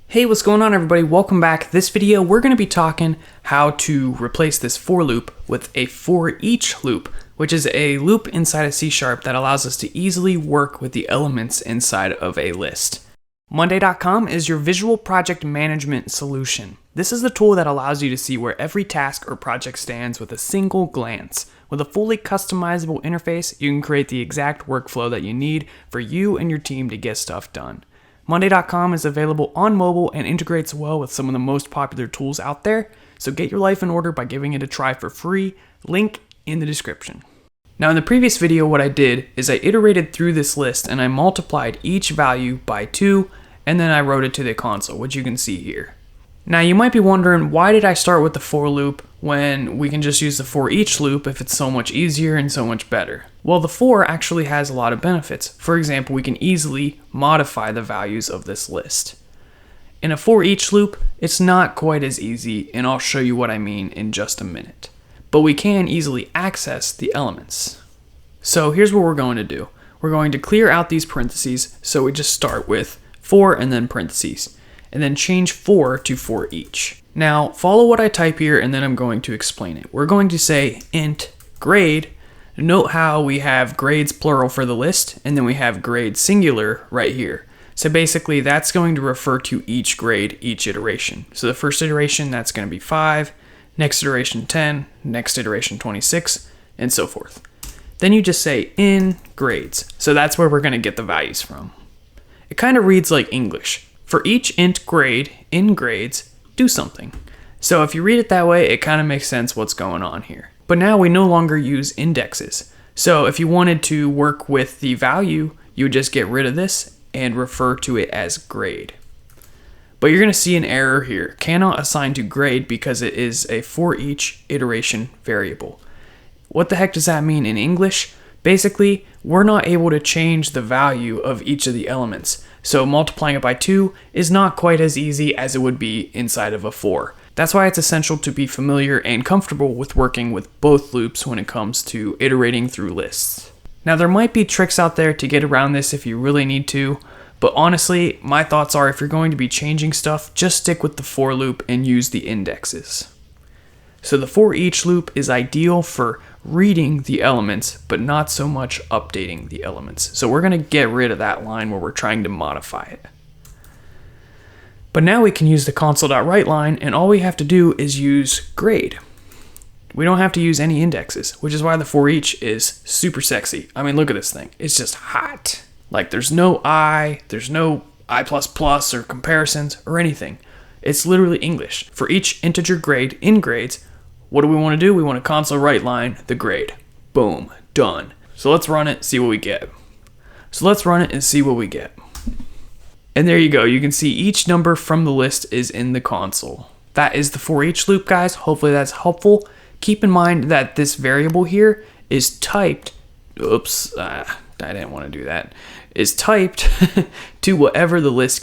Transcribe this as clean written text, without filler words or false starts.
Hey, what's going on everybody? Welcome back. This video, we're going to be talking how to replace this for loop with a for each loop, which is a loop inside of C# that allows us to easily work with the elements inside of a list. Monday.com is your visual project management solution. This is the tool that allows you to see where every task or project stands with a single glance. With a fully customizable interface, you can create the exact workflow that you need for you and your team to get stuff done. Monday.com is available on mobile and integrates well with some of the most popular tools out there, so get your life in order by giving it a try for free, link in the description. Now in the previous video what I did is I iterated through this list and I multiplied each value by 2 and then I wrote it to the console, which you can see here. Now you might be wondering, why did I start with the for loop when we can just use the for each loop if it's so much easier and so much better? Well, the for actually has a lot of benefits. For example, we can easily modify the values of this list. In a for each loop, it's not quite as easy, and I'll show you what I mean in just a minute. But we can easily access the elements. So here's what we're going to do. We're going to clear out these parentheses, so we just start with for and then parentheses, and then change for to for each. Now follow what I type here and then I'm going to explain it. We're going to say int grade. Note how we have grades plural for the list and then we have grade singular right here. So basically that's going to refer to each grade, each iteration. So the first iteration, that's going to be 5, next iteration 10, next iteration 26, and so forth. Then you just say in grades. So that's where we're going to get the values from. It kind of reads like English. For each int grade in grades, do something. So if you read it that way, it kind of makes sense what's going on here. But now we no longer use indexes. So if you wanted to work with the value, you would just get rid of this and refer to it as grade. But you're going to see an error here. Cannot assign to grade because it is a for each iteration variable. What the heck does that mean in English? Basically, we're not able to change the value of each of the elements. So multiplying it by 2 is not quite as easy as it would be inside of a for. That's why it's essential to be familiar and comfortable with working with both loops when it comes to iterating through lists. Now there might be tricks out there to get around this if you really need to, but honestly, my thoughts are if you're going to be changing stuff, just stick with the for loop and use the indexes. So the for each loop is ideal for reading the elements, but not so much updating the elements. So we're going to get rid of that line where we're trying to modify it. But now we can use the console.write line, and all we have to do is use grade. We don't have to use any indexes, which is why the for each is super sexy. I mean, look at this thing. It's just hot. Like there's no there's no I++ or comparisons or anything. It's literally English. For each integer grade in grades, what do we want to do? We want to console write line the grade. Boom, done. So let's run it, see what we get. And there you go. You can see each number from the list is in the console. That is the for each loop, guys. Hopefully that's helpful. Keep in mind that this variable here is typed, I didn't want to do that, is typed to whatever the list contains.